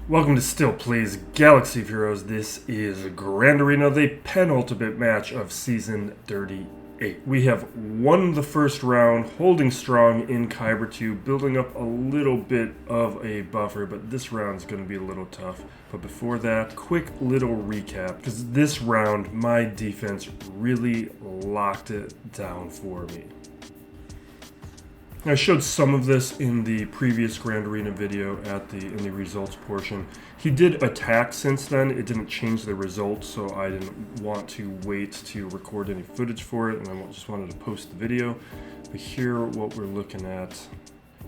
Welcome to Still Plays Galaxy of Heroes. This is Grand Arena, the penultimate match of Season 38. We have won the first round, holding strong in Kyber 2, building up a little bit of a buffer, but this round is going to be a little tough. But before that, quick little recap, because this round, my defense really locked it down for me. I showed some of this in the previous Grand Arena video in the results portion. He did attack since then. It didn't change the results, so I didn't want to wait to record any footage for it, and I just wanted to post the video. But here, what we're looking at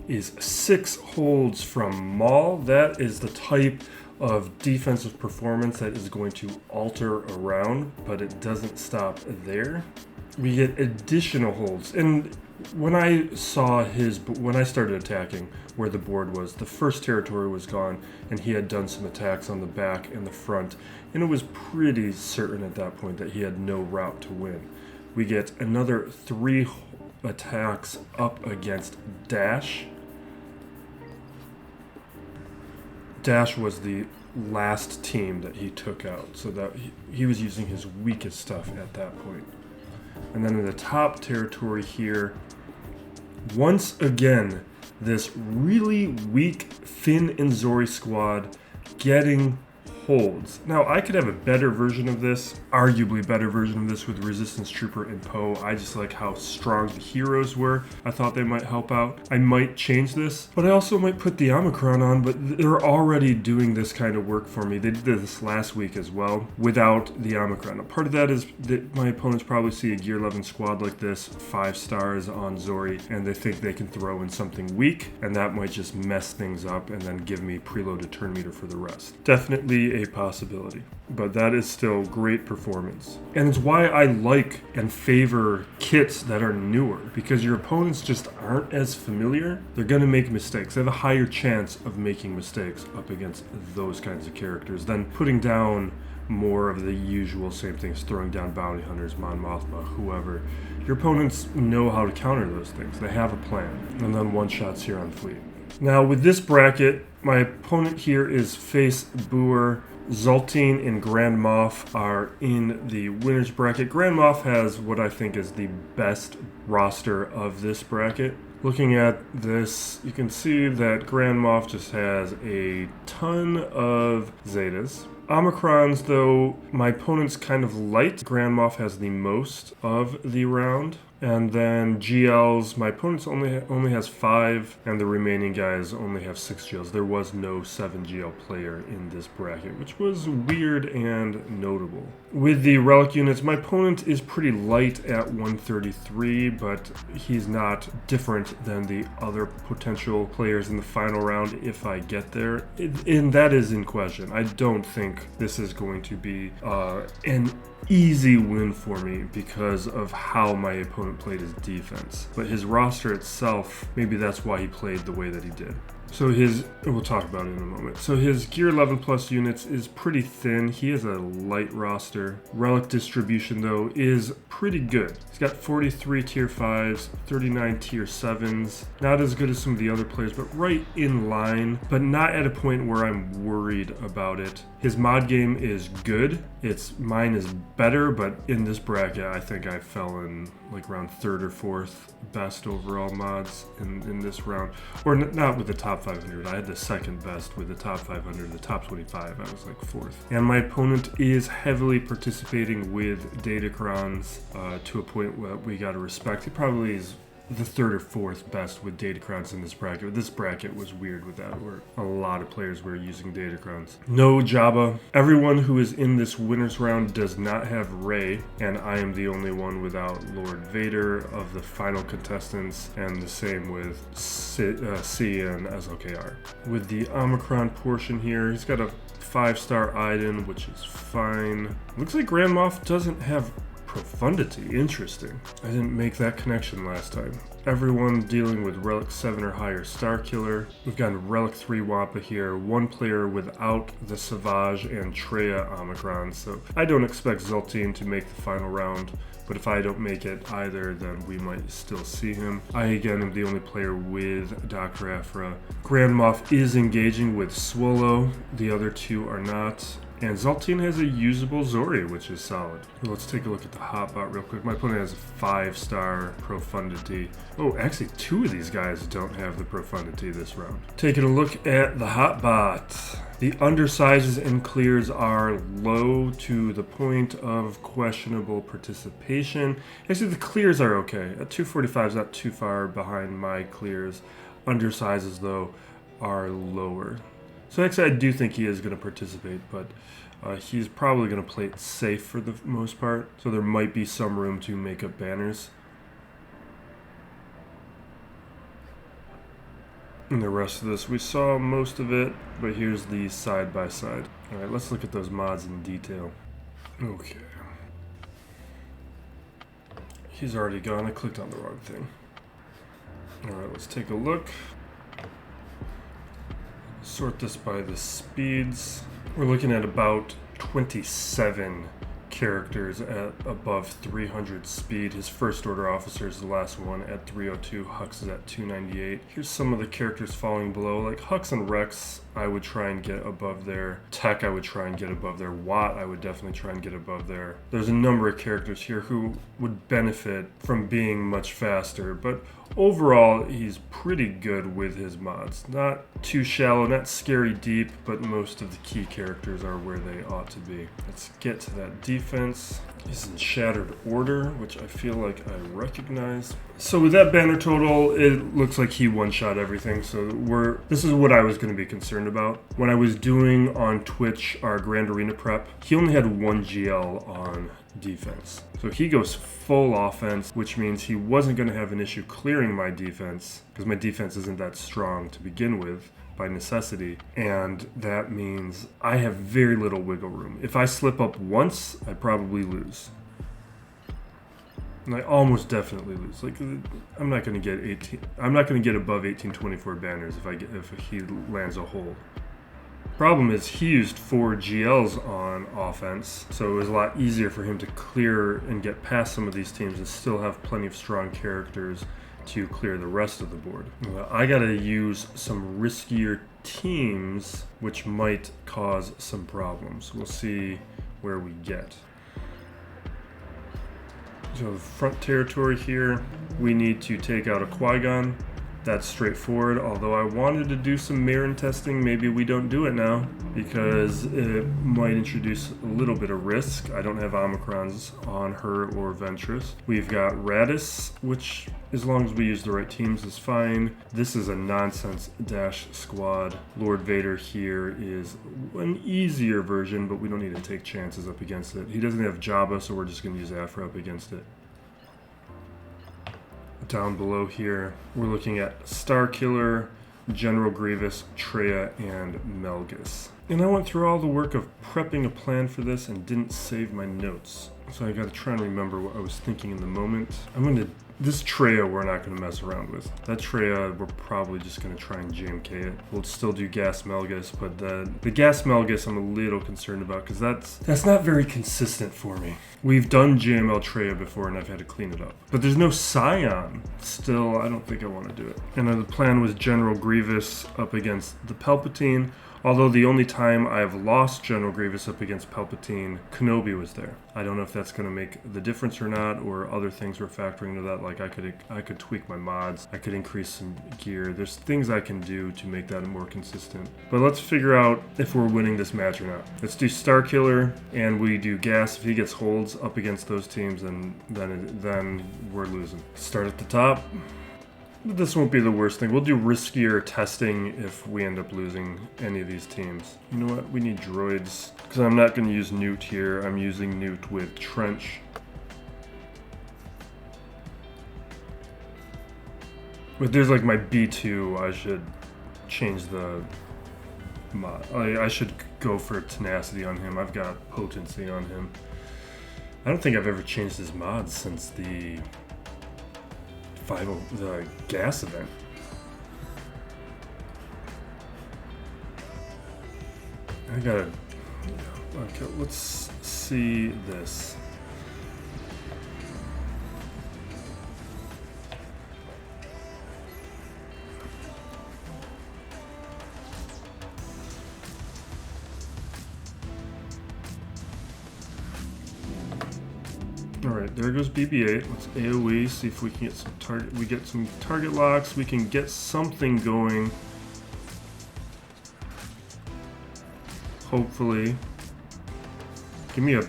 is 6 holds from Maul. That is the type of defensive performance that is going to alter around, but it doesn't stop there. We get additional holds, and when I started attacking where the board was, the first territory was gone, and he had done some attacks on the back and the front, and it was pretty certain at that point that he had no route to win. We get another 3 attacks up against Dash. Dash was the last team that he took out, so that he was using his weakest stuff at that point. And then in the top territory here, once again, this really weak Finn and Zori squad getting holds. Now, I could have a better version of this, arguably better version of this with Resistance Trooper and Poe. I just like how strong the heroes were. I thought they might help out. I might change this, but I also might put the Omicron on, but they're already doing this kind of work for me. They did this last week as well without the Omicron. Now, part of that is that my opponents probably see a Gear 11 squad like this, 5 stars on Zori, and they think they can throw in something weak, and that might just mess things up and then give me preloaded turn meter for the rest. Definitely a possibility, but that is still great performance. And it's why I like and favor kits that are newer, because your opponents just aren't as familiar. They're going to make mistakes. They have a higher chance of making mistakes up against those kinds of characters than putting down more of the usual same things, throwing down bounty hunters, Mon Mothma, whoever. Your opponents know how to counter those things. They have a plan, and then one-shots here on fleet. Now with this bracket, my opponent here is Face Boer. Zoltine and Grand Moff are in the winner's bracket. Grand Moff has what I think is the best roster of this bracket. Looking at this, you can see that Grand Moff just has a ton of Zetas. Omicrons, though, my opponent's kind of light. Grand Moff has the most of the round. And then GLs, my opponent's only has 5, and the remaining guys only have 6 GLs. There was no 7 GL player in this bracket, which was weird and notable. With the relic units, my opponent is pretty light at 133, but he's not different than the other potential players in the final round if I get there. And that is in question. I don't think this is going to be an easy win for me because of how my opponent played his defense. But his roster itself, maybe that's why he played the way that he did. So we'll talk about it in a moment. So his Gear 11 plus units is pretty thin. He has a light roster. Relic distribution, though, is pretty good. He's got 43 tier 5s, 39 tier 7s. Not as good as some of the other players, but right in line, but not at a point where I'm worried about it. His mod game is good. Mine is better, but in this bracket, I think I fell in like around 3rd or 4th best overall mods in this round. Or not with the top 500. I had the 2nd best with the top 500. The top 25, I was like 4th. And my opponent is heavily participating with Datacrons to a point where we got to respect. He probably is the 3rd or 4th best with Datacrons in this bracket. But this bracket was weird with that, where a lot of players were using Datacrons. No Jabba. Everyone who is in this winner's round does not have Rey, and I am the only one without Lord Vader of the final contestants, and the same with C and SWGOH. With the Omicron portion here, he's got a 5-star Iden, which is fine. Looks like Grand Moff doesn't have Profundity, interesting. I didn't make that connection last time. Everyone dealing with Relic 7 or higher Starkiller. We've got Relic 3 Wampa here, one player without the Savage and Traya Omicron, so I don't expect Zoltine to make the final round, but if I don't make it either, then we might still see him. I, again, am the only player with Dr. Aphra. Grand Moff is engaging with Swolo, the other two are not. And Zoltine has a usable Zori, which is solid. Let's take a look at the hotbot real quick. My opponent has a 5-star Profundity. Oh, actually 2 of these guys don't have the Profundity this round. Taking a look at the hotbot. The undersizes and clears are low to the point of questionable participation. Actually, the clears are okay. At 245 is not too far behind my clears. Undersizes, though, are lower. So actually, I do think he is going to participate, but he's probably going to play it safe for the most part. So there might be some room to make up banners. And the rest of this, we saw most of it, but here's the side-by-side. All right, let's look at those mods in detail. Okay. He's already gone. I clicked on the wrong thing. All right, let's take a look. Sort this by the speeds. We're looking at about 27 characters at above 300 speed. His first order officer is the last one at 302. Hux is at 298. Here's some of the characters falling below. Like Hux and Rex, I would try and get above there. Tech, I would try and get above there. Watt, I would definitely try and get above there. There's a number of characters here who would benefit from being much faster, but overall, he's pretty good with his mods. Not too shallow, not scary deep, but most of the key characters are where they ought to be. Let's get to that defense. He's in Shattered Order, which I feel like I recognize. So with that banner total, it looks like he one-shot everything. So this is what I was going to be concerned about. When I was doing on Twitch our Grand Arena prep, he only had 1 GL on defense. So he goes full offense, which means he wasn't going to have an issue clearing my defense, because my defense isn't that strong to begin with by necessity, and that means I have very little wiggle room. If I slip up once, I probably lose. And I almost definitely lose. Like, I'm not going to get above 1824 banners if he lands a hold. Problem is, he used 4 GLs on offense, so it was a lot easier for him to clear and get past some of these teams and still have plenty of strong characters to clear the rest of the board. I gotta use some riskier teams, which might cause some problems. We'll see where we get. So the front territory here, we need to take out a Qui-Gon. That's straightforward, although I wanted to do some Merrin testing. Maybe we don't do it now because it might introduce a little bit of risk. I don't have Omicrons on her or Ventress. We've got Raddus, which as long as we use the right teams is fine. This is a nonsense dash squad. Lord Vader here is an easier version, but we don't need to take chances up against it. He doesn't have Jabba, so we're just going to use Aphra up against it. Down below here, we're looking at Starkiller, General Grievous, Traya, and Malgus. And I went through all the work of prepping a plan for this and didn't save my notes. So I gotta try and remember what I was thinking in the moment. This Traya we're not gonna mess around with. That Traya we're probably just gonna try and JMK it. We'll still do Gas Malgus, but the Gas Malgus I'm a little concerned about because that's not very consistent for me. We've done JML Traya before and I've had to clean it up. But there's no Scion. Still, I don't think I want to do it. And the plan was General Grievous up against the Palpatine. Although the only time I've lost General Grievous up against Palpatine, Kenobi was there. I don't know if that's going to make the difference or not, or other things were factoring into that. Like I could tweak my mods, I could increase some gear. There's things I can do to make that more consistent. But let's figure out if we're winning this match or not. Let's do Starkiller, and we do Gas. If he gets holds up against those teams, then we're losing. Start at the top. This won't be the worst thing. We'll do riskier testing if we end up losing any of these teams. You know what? We need droids. Because I'm not going to use Newt here. I'm using Newt with Trench. But there's like my B2. I should change the mod. I should go for tenacity on him. I've got potency on him. I don't think I've ever changed his mods since the the gas event. I gotta. Okay, let's see this. Alright, there goes BB-8. Let's AoE, see if we can get some target. We get some target locks. We can get something going. Hopefully. Give me a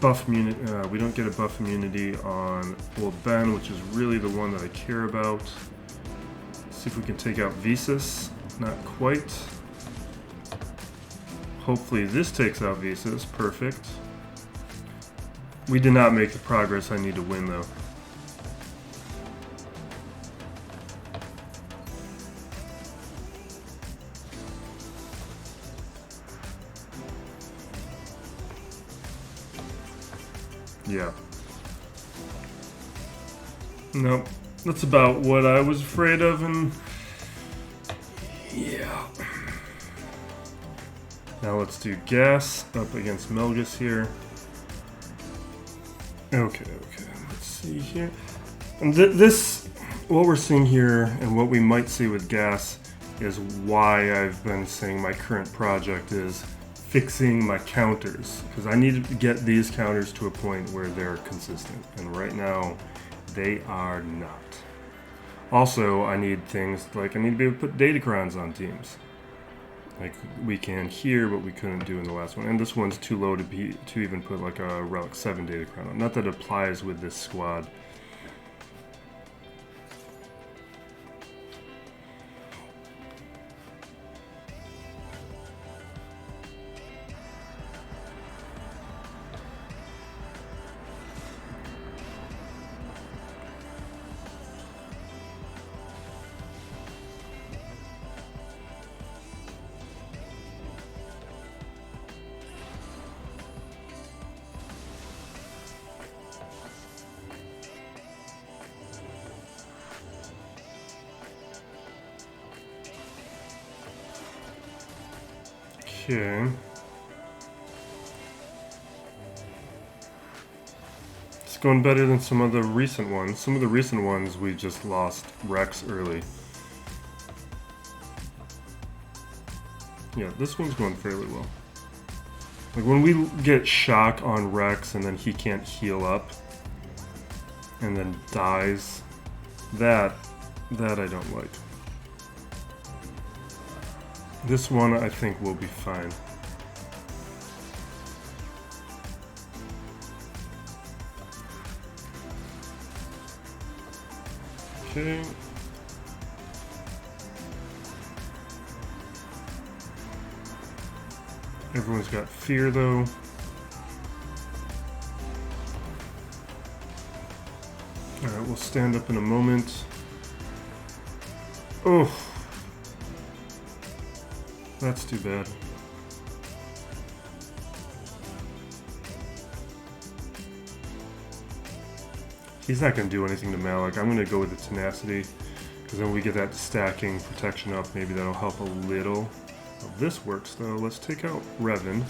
buff immunity. We don't get a buff immunity on Old Ben, which is really the one that I care about. Let's see if we can take out Visas. Not quite. Hopefully this takes out Visas. Perfect. We did not make the progress I need to win, though. Yeah. Nope. That's about what I was afraid of, and yeah. Now let's do gas up against Malgus here. Okay, let's see here. And this, what we're seeing here and what we might see with gas is why I've been saying my current project is fixing my counters. Because I need to get these counters to a point where they're consistent. And right now, they are not. Also, I need things like I need to be able to put datacrons on teams. Like we can here, but we couldn't do in the last one. And this one's too low to even put like a Relic 7 datacron on. Not that it applies with this squad. Okay. It's going better than some of the recent ones. Some of the recent ones we just lost Rex early. Yeah, this one's going fairly well. Like when we get shock on Rex and then he can't heal up and then dies, that I don't like. This one I think will be fine. Okay. Everyone's got fear though. Alright, we'll stand up in a moment. Oh. That's too bad. He's not going to do anything to Malik. I'm going to go with the tenacity, because then we get that stacking protection up. Maybe that'll help a little. Well, this works though. Let's take out Revan.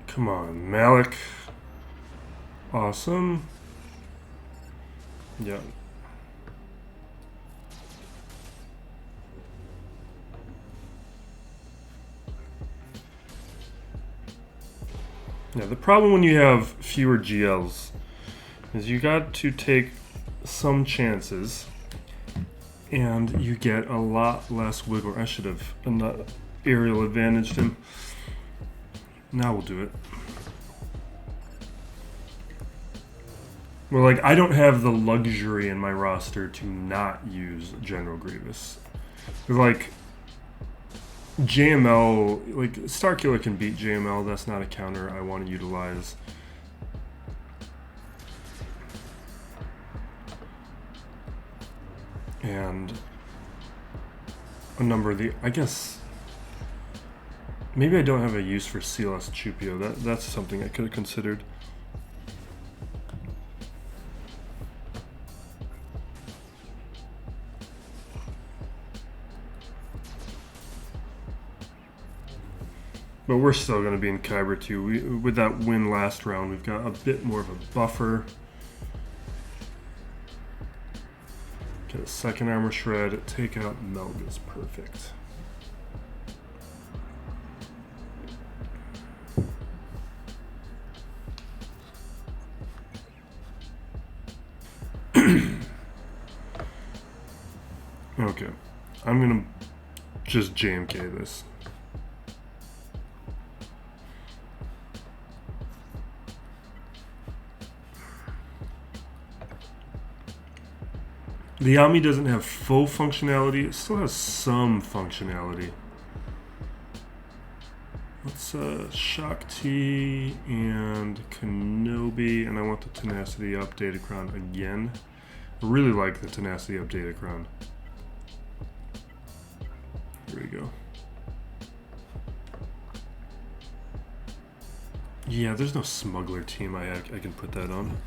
Come on, Malik. Awesome. Yeah. Yeah, the problem when you have fewer GLs is you got to take some chances and you get a lot less wiggle. I should have aerial advantaged him. Now we'll do it. Well, like, I don't have the luxury in my roster to not use General Grievous. Like, JML, like, Starkiller can beat JML. That's not a counter I want to utilize. And a number of the, I guess, maybe I don't have a use for CLS Chupio. That's something I could have considered. But we're still going to be in Kyber too. With that win last round, we've got a bit more of a buffer. Get a second armor shred, take out Malgus. Perfect. Okay, I'm going to just JMK this. The Ami doesn't have full functionality, it still has some functionality. Let's Shock T and Kenobi, and I want the Tenacity up Datacron again. I really like the Tenacity up Datacron. Here we go. Yeah, there's no smuggler team I can put that on.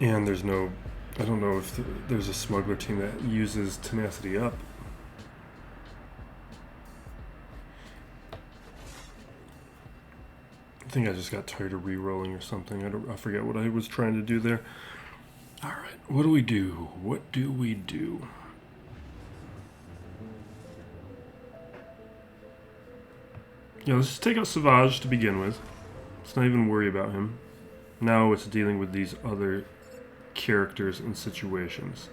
And there's no, I don't know if there's a smuggler team that uses Tenacity up. I think I just got tired of re-rolling or something. I forget what I was trying to do there. All right, what do we do? What do we do? Yeah, let's just take out Savage to begin with. Let's not even worry about him. Now it's dealing with these other characters and situations.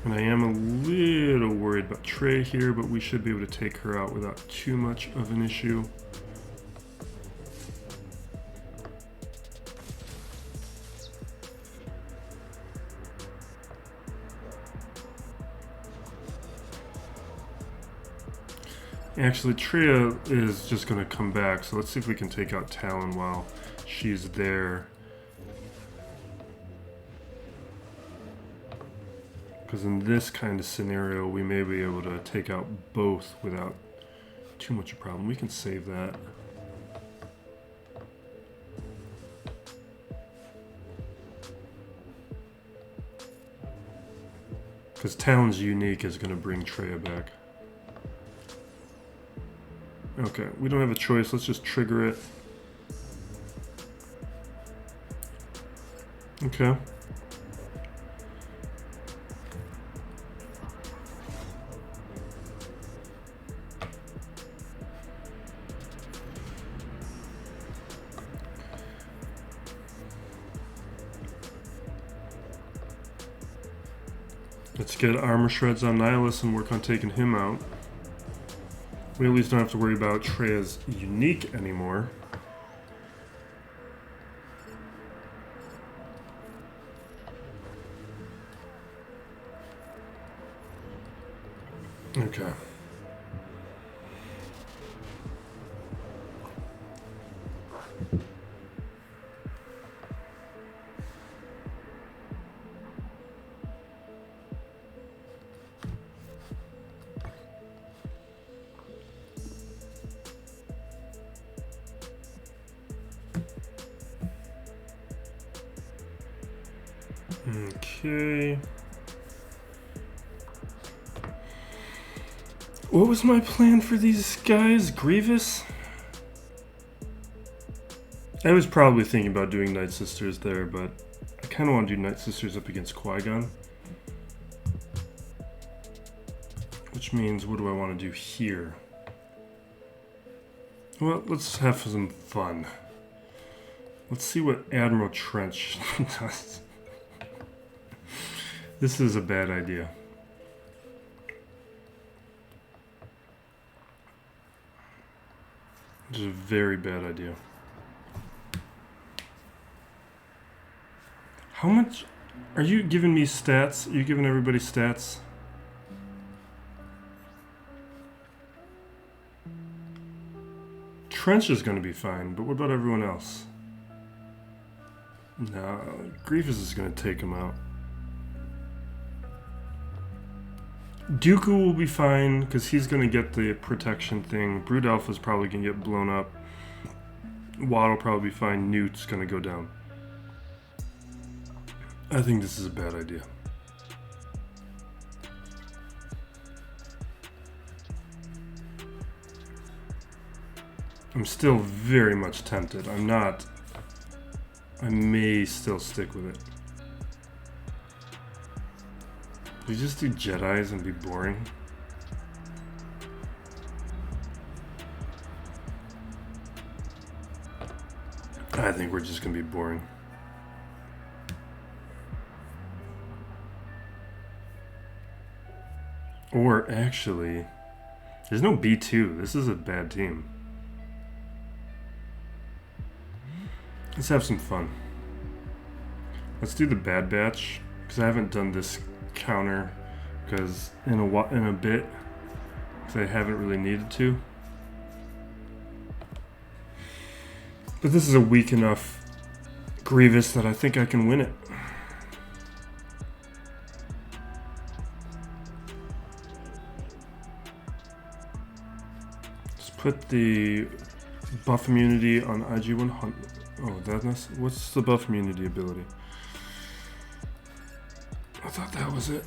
And I am a little worried about Traya here, but we should be able to take her out without too much of an issue. Actually, Traya is just going to come back, so let's see if we can take out Talon while she's there. Because in this kind of scenario, we may be able to take out both without too much of a problem. We can save that. Because Talon's unique is going to bring Traya back. Okay, we don't have a choice. Let's just trigger it. Okay. Let's get armor shreds on Nihilus and work on taking him out. We at least don't have to worry about Traya's unique anymore. Okay. Okay. What was my plan for these guys? Grievous? I was probably thinking about doing Night Sisters there, but I kind of want to do Night Sisters up against Qui-Gon. Which means, what do I want to do here? Well, let's have some fun. Let's see what Admiral Trench does. This is a bad idea. Which is a very bad idea. How much are you giving me stats? Are you giving everybody stats? Trench is going to be fine, but what about everyone else? No, Grievous is going to take him out. Dooku will be fine, because he's going to get the protection thing. Brood Alpha's probably going to get blown up. Watt will probably be fine. Newt's going to go down. I think this is a bad idea. I'm still very much tempted. I'm not. I may still stick with it. We just do Jedis and be boring. I think we're just gonna be boring. Or actually, there's no B2. This is a bad team. Let's have some fun. Let's do the Bad Batch, because I haven't done this counter because in a bit, because I haven't really needed to. But this is a weak enough Grievous that I think I can win it. Let's put the buff immunity on IG-100. Oh, that's what's the buff immunity ability? I thought that was it.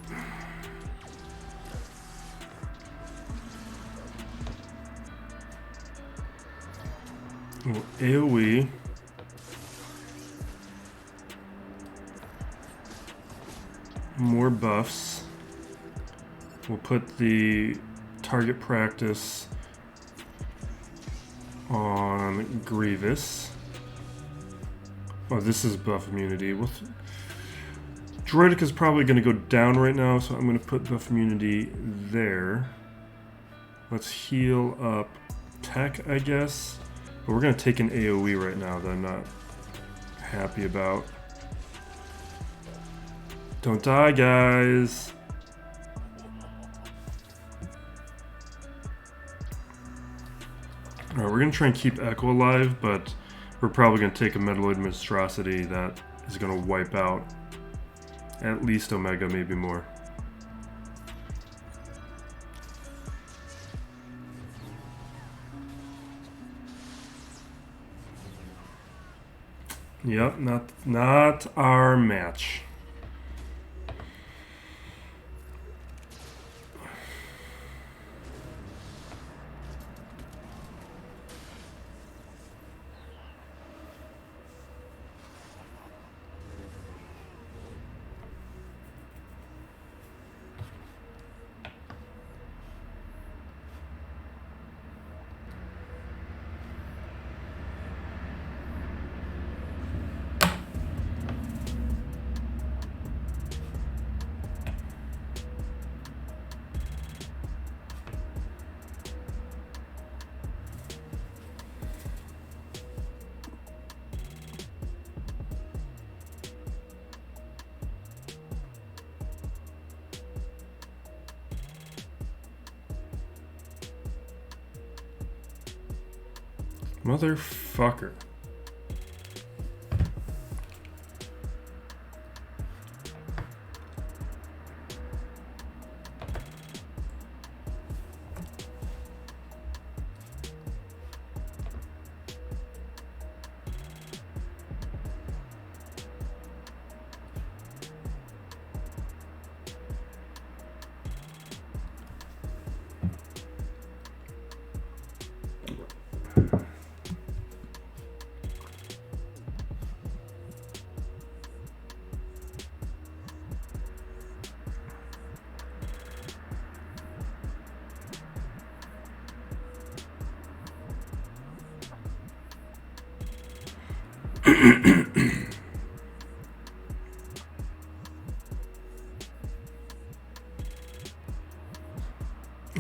Oh, AoE. More buffs. We'll put the target practice on Grievous. Oh, this is buff immunity. Droidica's probably going to go down right now, so I'm going to put buff immunity there. Let's heal up Tech, I guess. But we're going to take an AoE right now that I'm not happy about. Don't die, guys. Alright, we're going to try and keep Echo alive, but we're probably going to take a Metaloid Monstrosity that is going to wipe out at least Omega, maybe more. Yep, not our match. Motherfucker.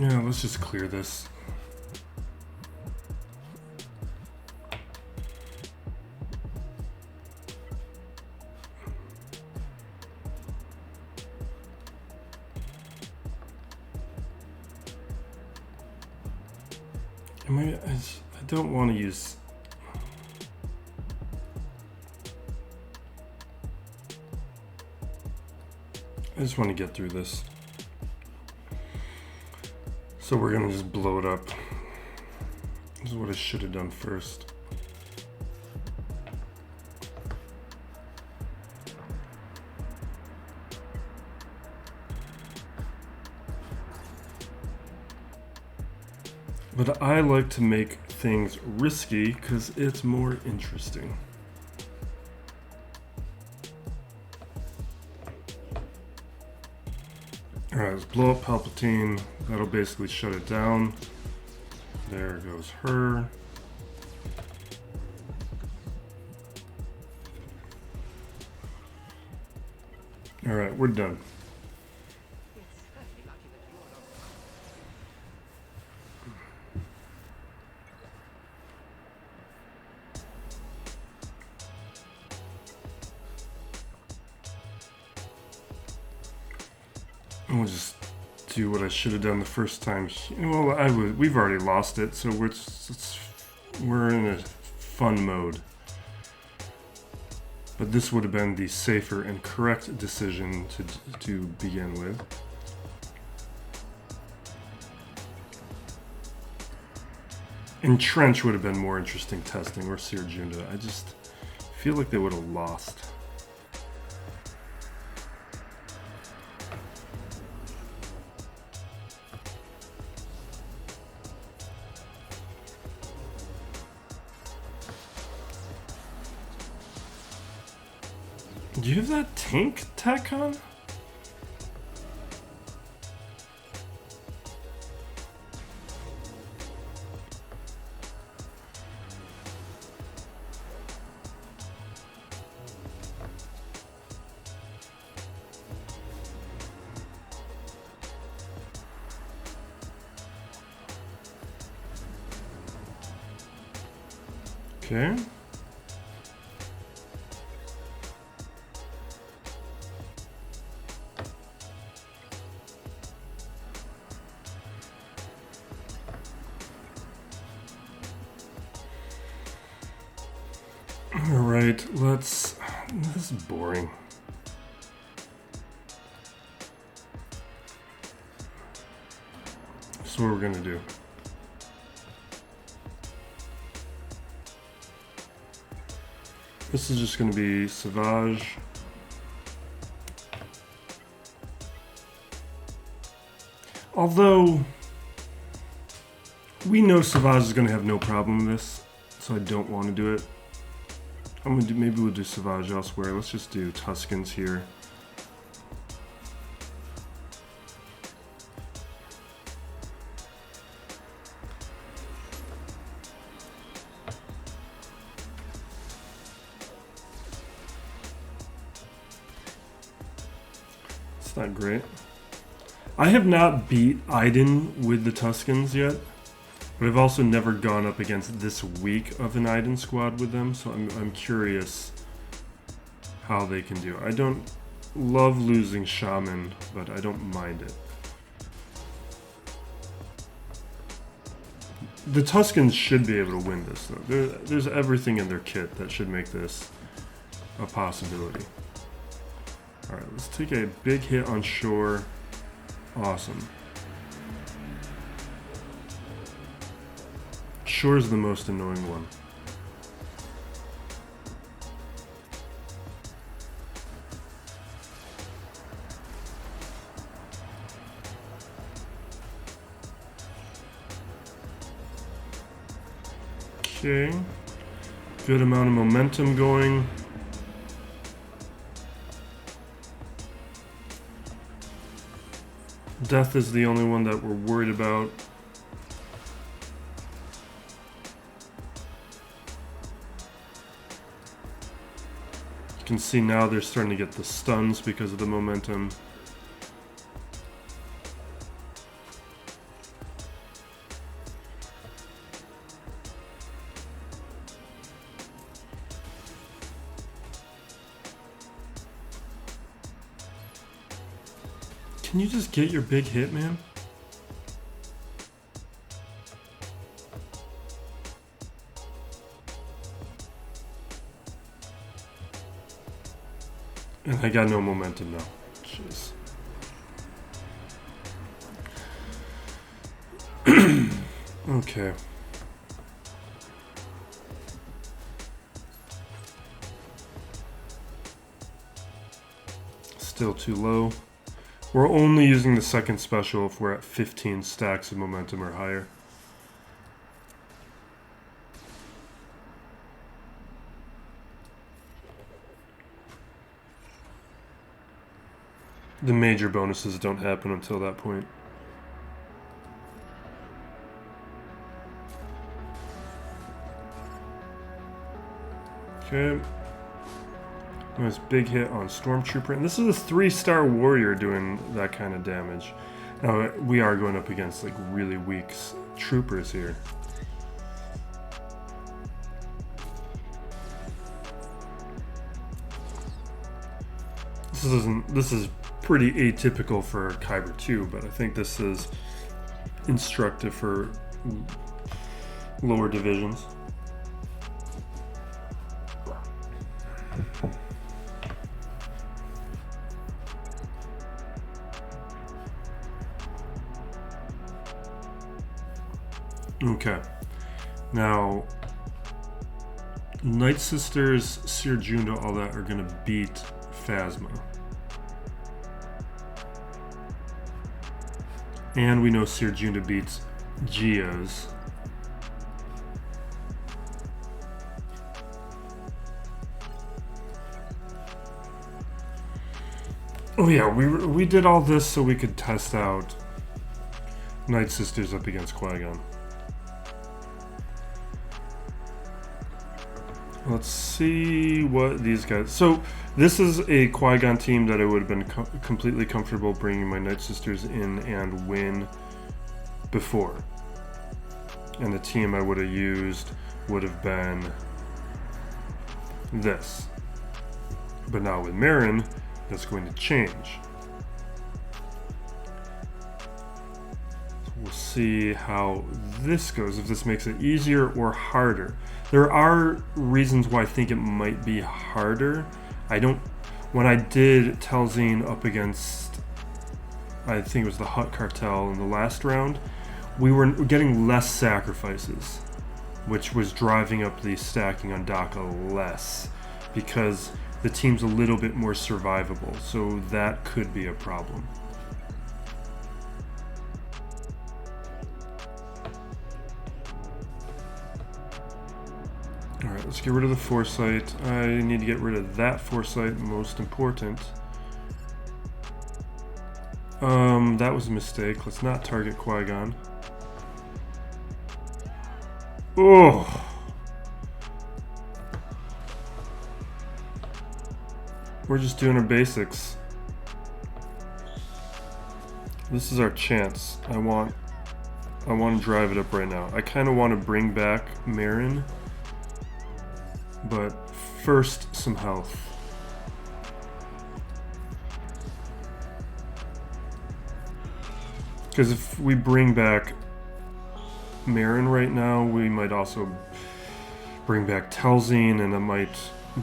Yeah, let's just clear this. I don't want to use... I just want to get through this. So we're going to just blow it up. This is what I should have done first. But I like to make things risky because it's more interesting. Alright, let's blow up Palpatine. That'll basically shut it down. There goes her. Alright, we're done. We'll just do what I should have done the first time. Well, we've already lost it, so we're in a fun mode. But this would have been the safer and correct decision to begin with. Entrench would have been more interesting testing, or Cere Junda. I just feel like they would have lost. Do you have that tank tech on? Okay. Alright, this is boring. This is what we're gonna do. This is just gonna be Savage. Although, we know Savage is gonna have no problem with this, so I don't want to do it. I'm gonna do, maybe we'll do Savage elsewhere. Let's just do Tuskens here. It's not great. I have not beat Iden with the Tuskens yet. But I've also never gone up against this weak of an Iden squad with them, so I'm curious how they can do. I don't love losing Shaman, but I don't mind it. The Tuskens should be able to win this, though. There's everything in their kit that should make this a possibility. Alright, let's take a big hit on shore. Awesome. Shore is the most annoying one. Okay. Good amount of momentum going. Death is the only one that we're worried about. You can see now they're starting to get the stuns because of the momentum. Can you just get your big hit, man? And I got no momentum now. Jeez. Okay. Still too low. We're only using the second special if we're at 15 stacks of momentum or higher. The major bonuses don't happen until that point. Okay. Nice big hit on Stormtrooper. And this is a 3-star warrior doing that kind of damage. Now, we are going up against like really weak troopers here. This is pretty atypical for Kyber 2, but I think this is instructive for lower divisions. Okay, now Night Sisters, Cere Junda, all that are going to beat Phasma. And we know Cere Junda beats GEOS. Oh yeah, we did all this so we could test out Night Sisters up against Qui-Gon. Let's see what these guys... So, this is a Qui-Gon team that I would have been completely comfortable bringing my Night Sisters in and win before. And the team I would have used would have been this. But now with Merrin, that's going to change. So we'll see how this goes, if this makes it easier or harder. There are reasons why I think it might be harder. When I did Telzine up against, I think it was the Hutt Cartel in the last round, we were getting less sacrifices, which was driving up the stacking on Daka less, because the team's a little bit more survivable, so that could be a problem. Alright, let's get rid of the Foresight. I need to get rid of that Foresight, most important. That was a mistake. Let's not target Qui-Gon. Oh! We're just doing our basics. This is our chance. I want to drive it up right now. I kind of want to bring back Merrin. But first, some health. Because if we bring back Merrin right now, we might also bring back Telzine, and it might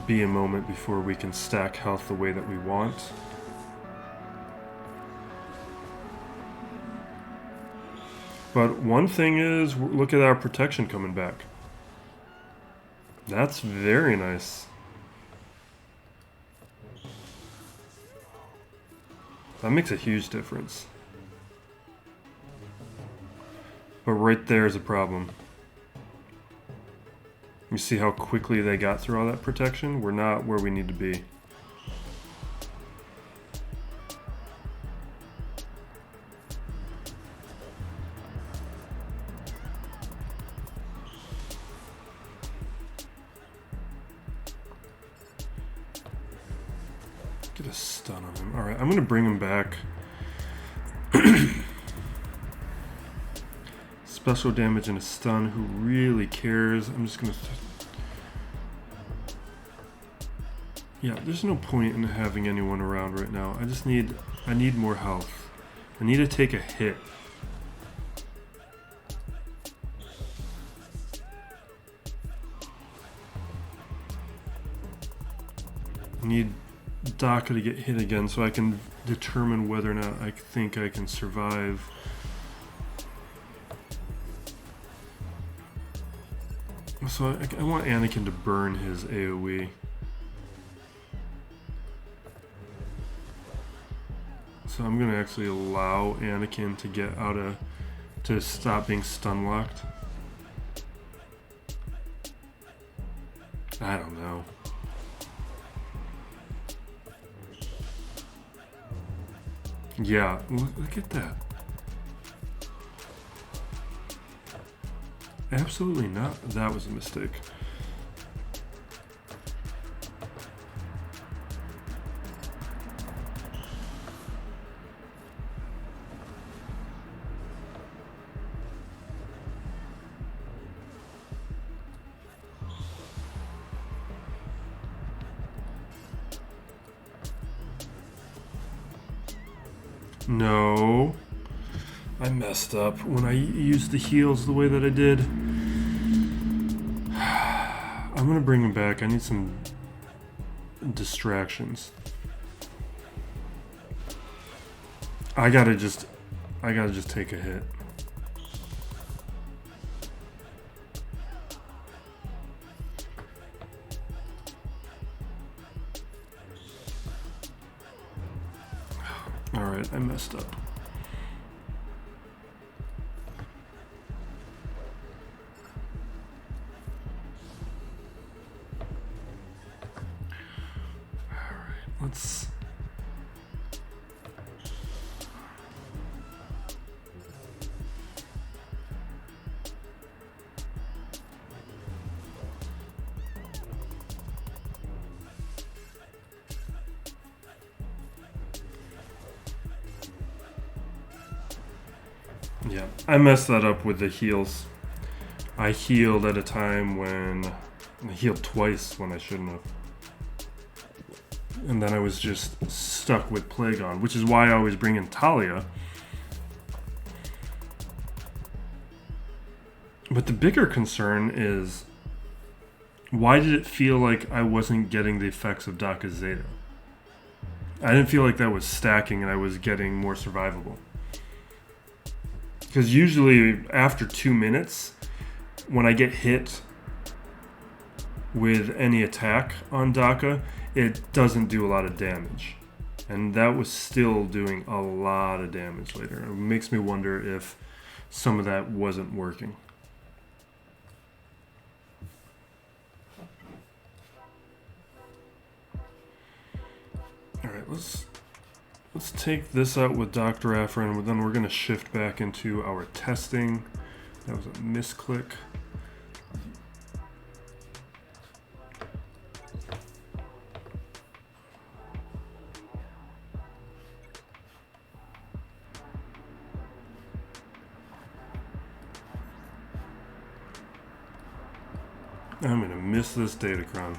be a moment before we can stack health the way that we want. But one thing is, look at our protection coming back. That's very nice. That makes a huge difference. But right there is a problem. You see how quickly they got through all that protection? We're not where we need to be. Get a stun on him. Alright, I'm going to bring him back. Special damage and a stun. Who really cares? I'm just going to... Yeah, there's no point in having anyone around right now. I need more health. I need to take a hit. I need Daka to get hit again so I can determine whether or not I think I can survive. So I want Anakin to burn his AoE. So I'm gonna actually allow Anakin to get out of, to stop being stun locked. I don't know. Yeah, look at that. Absolutely not. That was a mistake. No. I messed up when I used the heals the way that I did. I'm gonna bring him back. I need some distractions. I gotta just take a hit. Alright, I messed up. Let's... Yeah, I messed that up with the heals. I healed at a time when... I healed twice when I shouldn't have. And then I was just stuck with Plague on, which is why I always bring in Talia. But the bigger concern is, why did it feel like I wasn't getting the effects of Daka Zeta? I didn't feel like that was stacking and I was getting more survivable. Because usually after 2 minutes, when I get hit with any attack on Daka, it doesn't do a lot of damage. And that was still doing a lot of damage later. It makes me wonder if some of that wasn't working. Alright, let's take this out with Dr. Aphra, and then we're going to shift back into our testing. That was a misclick. I'm going to miss this Datacron.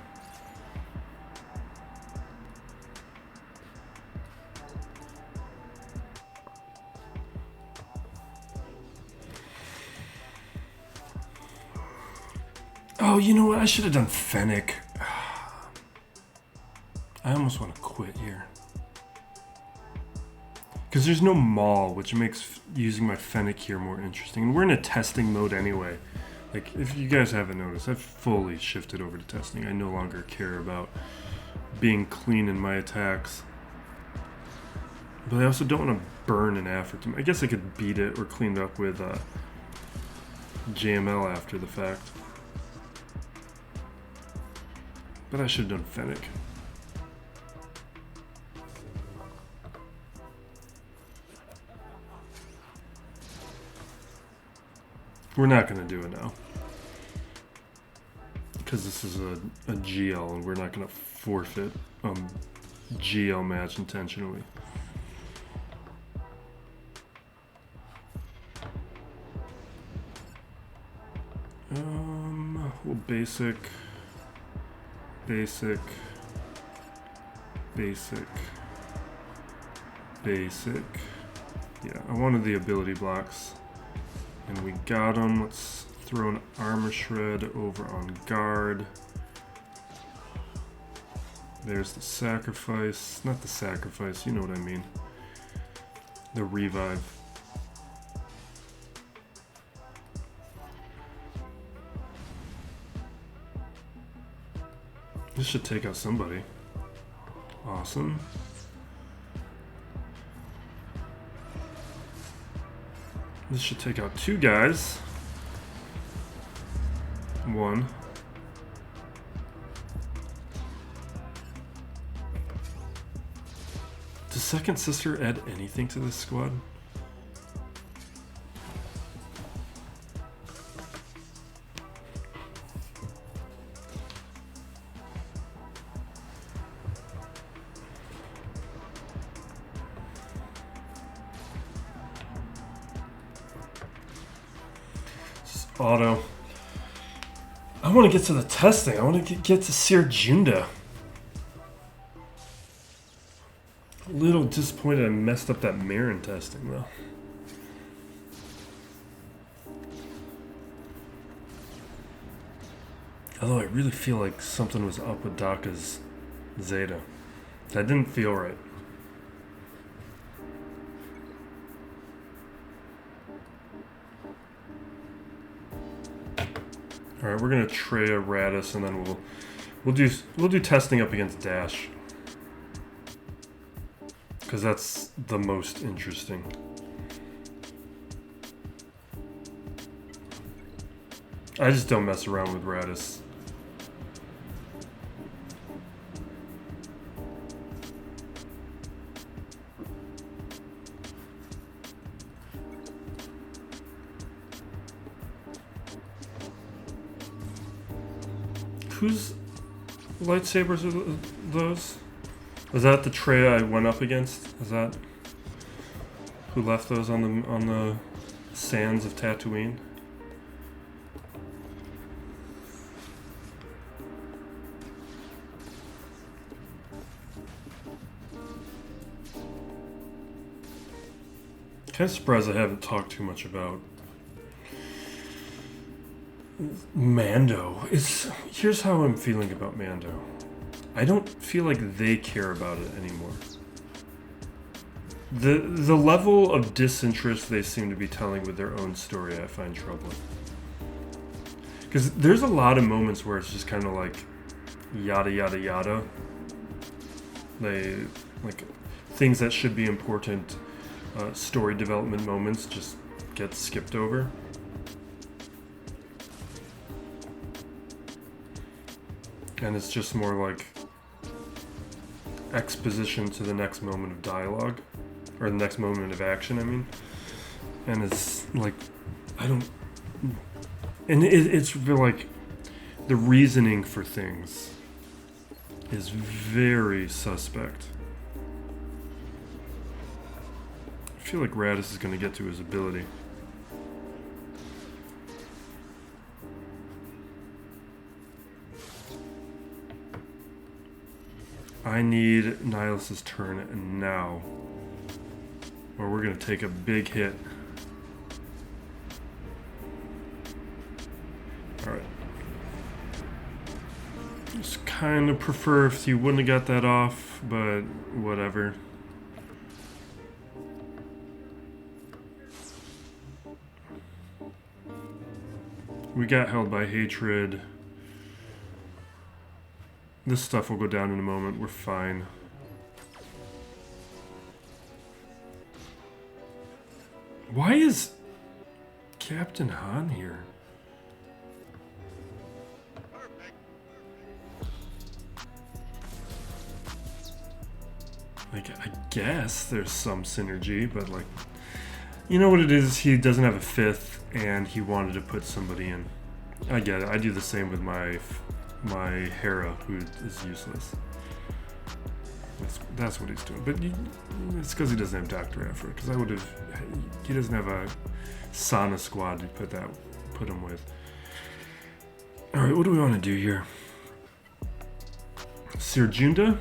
Oh, you know what? I should have done Fennec. I almost want to quit here. Because there's no Maul, which makes using my Fennec here more interesting. And we're in a testing mode anyway. Like, if you guys haven't noticed, I've fully shifted over to testing. I no longer care about being clean in my attacks. But I also don't want to burn an Aphra. I guess I could beat it or clean it up with JML after the fact. But I should have done Fennec. We're not going to do it now. Because this is a GL and we're not going to forfeit GL match intentionally. Well, basic. Basic. Yeah, I wanted the ability blocks. And we got them. Let's throw an armor shred over on guard. There's the sacrifice. Not the sacrifice, you know what I mean. The revive. This should take out somebody. Awesome. This should take out 2 guys. 1. Does Second Sister add anything to this squad? Auto. I want to get to the testing. I want to get to Cere Junda. A little disappointed I messed up that Merrin testing though. Although I really feel like something was up with Daka's Zeta. That didn't feel right. All right, we're gonna Traya Raddus, and then we'll do testing up against Dash, because that's the most interesting. I just don't mess around with Raddus. Whose lightsabers are those? Is that the Traya I went up against? Is that who left those on the sands of Tatooine? Kind of surprised I haven't talked too much about Mando. Here's how I'm feeling about Mando. I don't feel like they care about it anymore. The level of disinterest they seem to be telling with their own story, I find troubling. Because there's a lot of moments where it's just kind of like yada yada yada. They like things that should be important story development moments just get skipped over. And it's just more like exposition to the next moment of dialogue, or the next moment of action, I mean. And it's like, it's real like, the reasoning for things is very suspect. I feel like Raddus is going to get to his ability. I need Nihilus' turn now, or we're going to take a big hit. Alright. Just kind of prefer if you wouldn't have got that off, but whatever. We got held by hatred. This stuff will go down in a moment. We're fine. Why is Captain Han here? Like, I guess there's some synergy, but like, you know what it is? He doesn't have a 5th, and he wanted to put somebody in. I get it. I do the same with my Hera, who is useless. That's what he's doing. But it's because he doesn't have Dr. Aphra. Because I would have. He doesn't have a Sana squad to put him with. All right, what do we want to do here? Cere Junda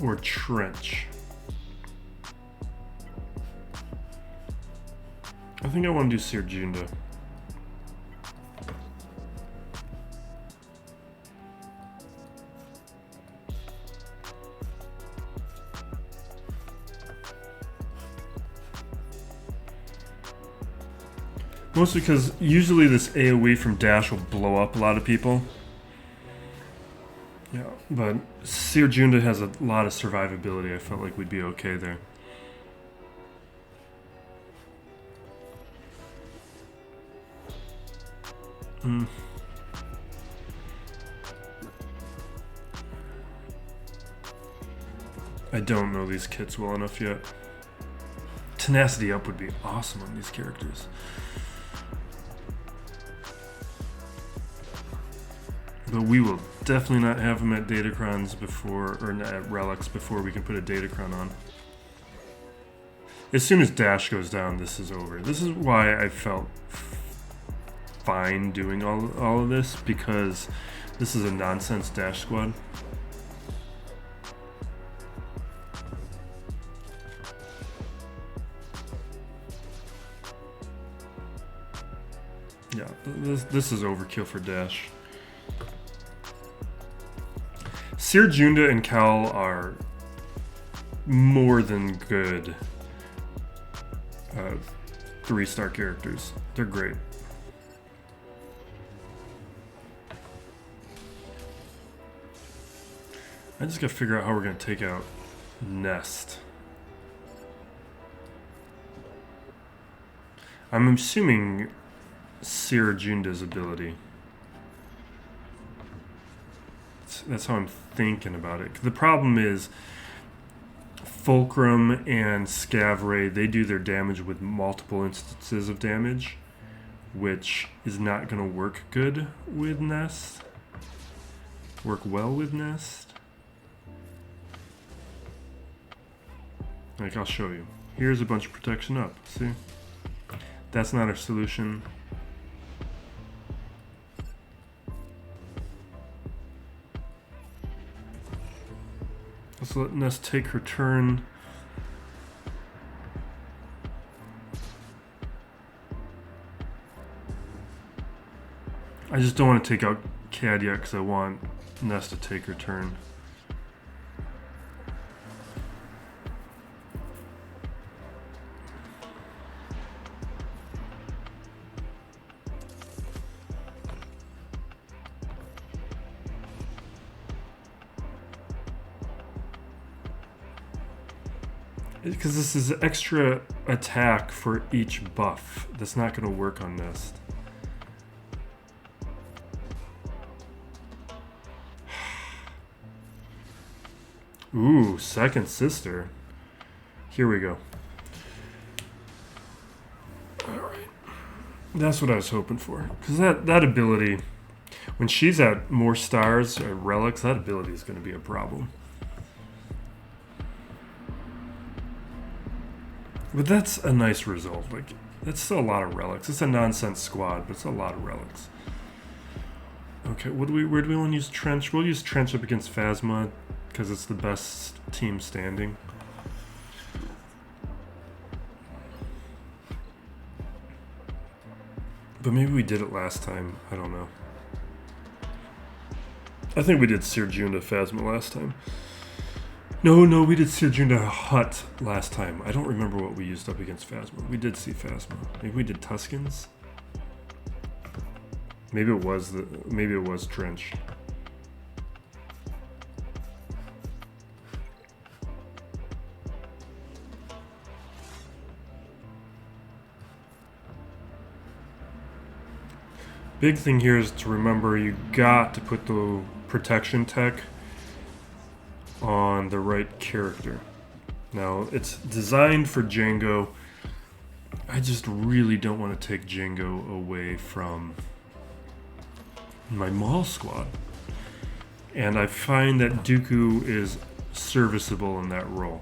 or Trench? I think I want to do Cere Junda. Mostly because usually this AoE from dash will blow up a lot of people. Yeah, but Cere Junda has a lot of survivability. I felt like we'd be okay there. I don't know these kits well enough yet. Tenacity up would be awesome on these characters. But we will definitely not have them at Datacrons before, or at Relics before we can put a Datacron on. As soon as Dash goes down, this is over. This is why I felt fine doing all of this, because this is a nonsense Dash squad. Yeah, this is overkill for Dash. Cere Junda and Cal are more than good 3-star characters. They're great. I just gotta figure out how we're gonna take out Nest. I'm assuming Cere Junda's ability. That's how I'm thinking about it. The problem is Fulcrum and Scavray, they do their damage with multiple instances of damage, which is not going to work good with Nest. Work well with Nest. Like, I'll show you. Here's a bunch of protection up. See? That's not our solution. Let's let Nest take her turn. I just don't want to take out Cad yet because I want Nest to take her turn. Because this is extra attack for each buff. That's not going to work on Nest. Ooh, second sister. Here we go. Alright. That's what I was hoping for. Because that ability, when she's at more stars or relics, that ability is going to be a problem. But that's a nice result. Like, that's still a lot of relics. It's a nonsense squad, but it's a lot of relics. Okay, where do we want to use Trench? We'll use Trench up against Phasma because it's the best team standing. But maybe we did it last time. I don't know. I think we did Cere Junda Phasma last time. No, we did Cere Junda Hut last time. I don't remember what we used up against Phasma. We did see Phasma. Maybe we did Tuskens. Maybe it was Trench. Big thing here is to remember you got to put the protection tech on the right character. Now, it's designed for Django. I just really don't want to take Django away from my Maul squad. And I find that Dooku is serviceable in that role.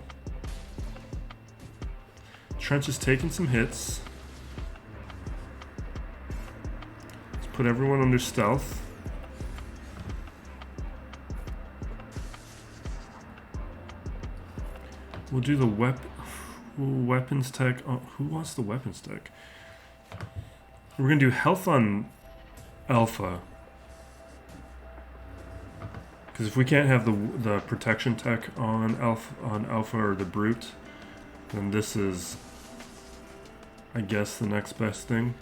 Trench is taking some hits. Let's put everyone under stealth. We'll do the weapons tech. Oh, who wants the weapons tech? We're gonna do health on Alpha, because if we can't have the protection tech on Alpha or the Brute, then this is, I guess, the next best thing.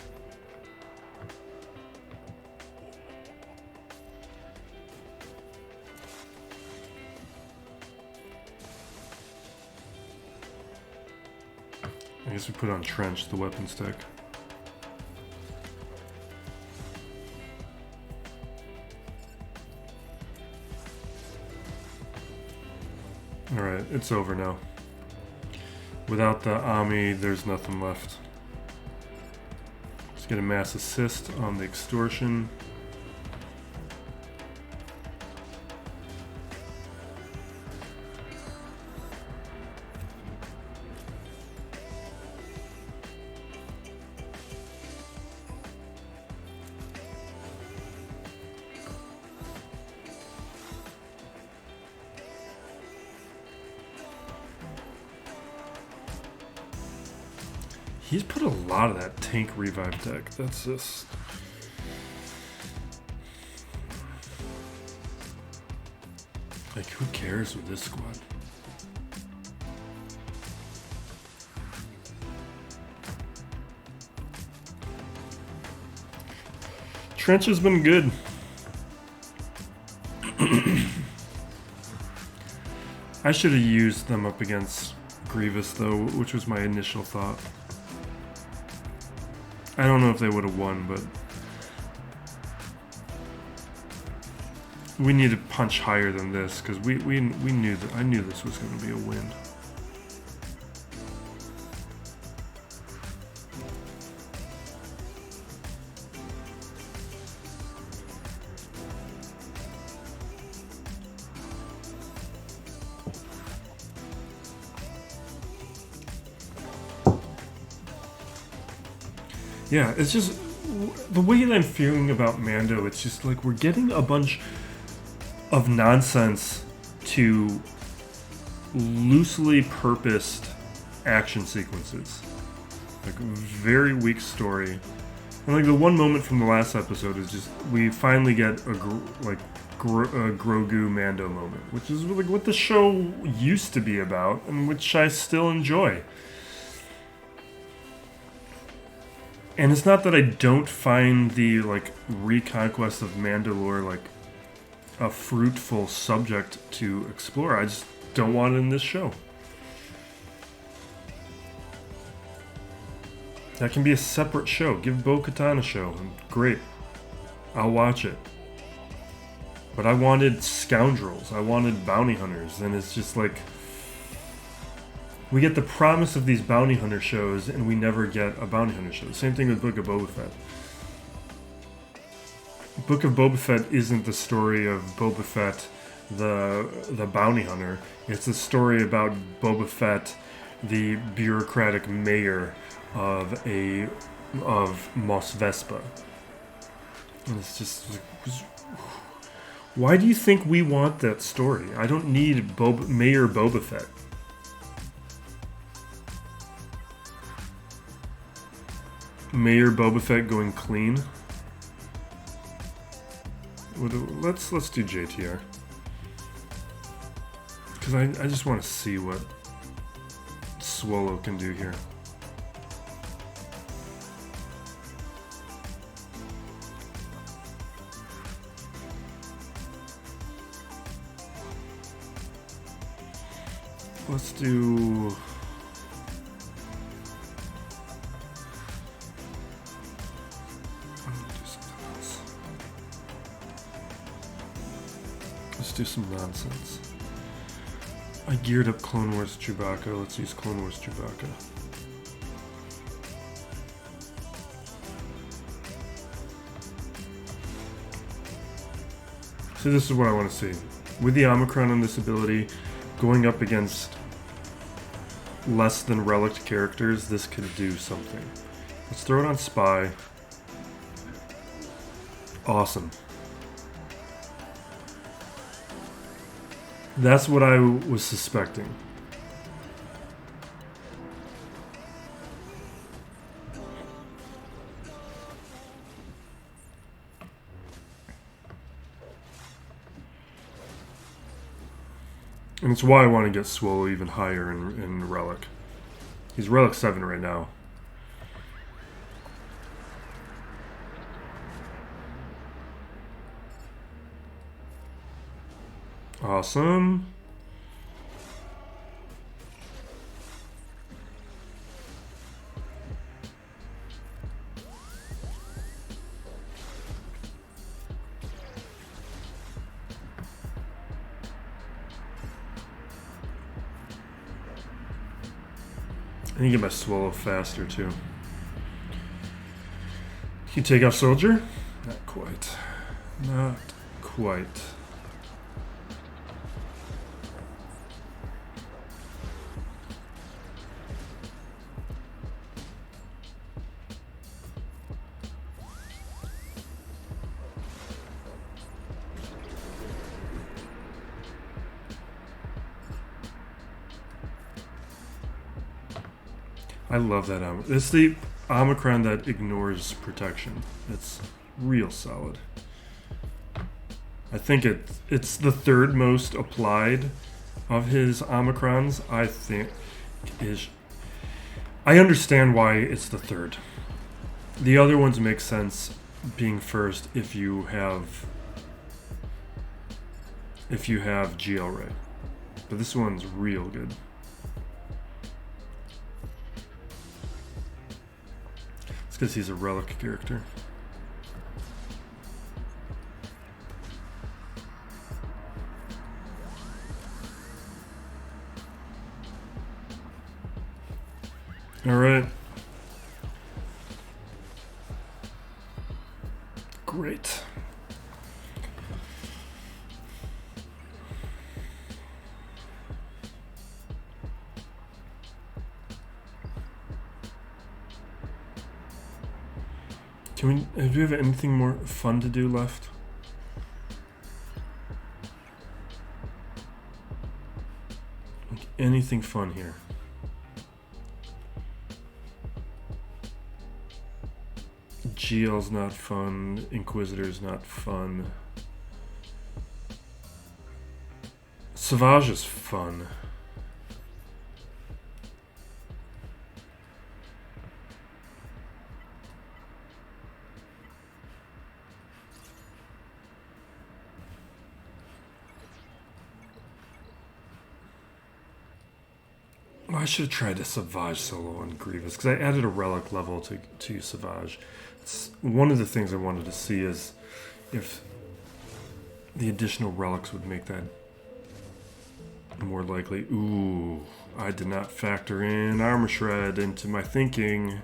I guess we put on Trench, the weapon stack. Alright, it's over now. Without the Ami, there's nothing left. Let's get a mass assist on the extortion. He's put a lot of that tank revive deck. That's just... like, who cares with this squad? Trench has been good. I should have used them up against Grievous, though, which was my initial thought. I don't know if they would have won, but we need to punch higher than this because we knew that I knew this was going to be a win. Yeah, it's just the way that I'm feeling about Mando. It's just like we're getting a bunch of nonsense to loosely purposed action sequences. Like, very weak story. And like the one moment from the last episode is just we finally get a Grogu Mando moment, which is like what the show used to be about, and which I still enjoy. And it's not that I don't find the like reconquest of Mandalore like a fruitful subject to explore. I just don't want it in this show. That can be a separate show. Give Bo-Katan a show. Great. I'll watch it. But I wanted scoundrels. I wanted bounty hunters. And it's just like... we get the promise of these bounty hunter shows, and we never get a bounty hunter show. Same thing with Book of Boba Fett. Book of Boba Fett isn't the story of Boba Fett, the bounty hunter. It's a story about Boba Fett, the bureaucratic mayor of Mos Vespa. And it's just... why do you think we want that story? I don't need Mayor Boba Fett. Mayor Boba Fett going clean. Let's do JTR. Because I just want to see what Swolo can do here. Let's do... do some nonsense. I geared up Clone Wars Chewbacca. Let's use Clone Wars Chewbacca. So this is what I want to see. With the Omicron on this ability, going up against less than relict characters, this could do something. Let's throw it on Spy. Awesome. That's what I was suspecting. And it's why I want to get Swolo even higher in Relic. He's Relic 7 right now. Awesome. I need to get my Swolo faster too. Can you take off soldier? Not quite. Not quite. I love that armor. It's the Omicron that ignores protection. It's real solid. I think it's the third most applied of his Omicrons. I think is. I understand why it's the third. The other ones make sense being first if you have GL Ray, but this one's real good. Because he's a relic character. All right. Great. Do we have anything more fun to do left? Like anything fun here? GL's not fun. Inquisitor's not fun. Savage is fun. I should have tried to Savage solo on Grievous because I added a relic level to Savage. It's one of the things I wanted to see is if the additional relics would make that more likely. Ooh, I did not factor in Armor Shred into my thinking.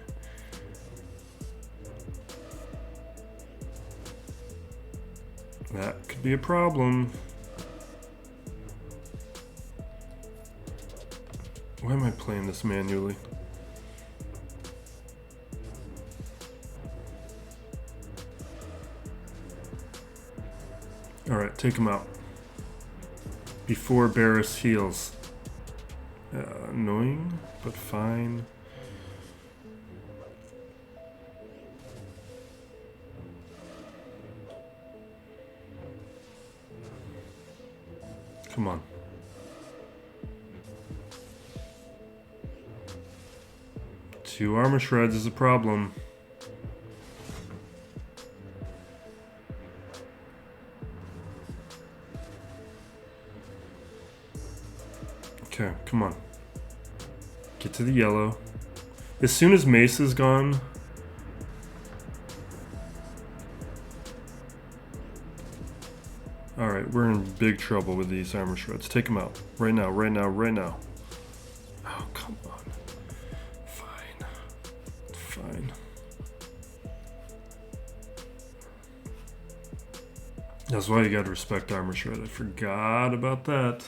That could be a problem. Why am I playing this manually? Alright, take him out. Before Barris heals. Annoying, but fine. Come on. Two armor shreds is a problem. Okay, come on. Get to the yellow. As soon as Mace is gone... Alright, we're in big trouble with these armor shreds. Take them out. Right now, right now, right now. Oh, come on. Fine. That's why you gotta respect armor shred. I forgot about that.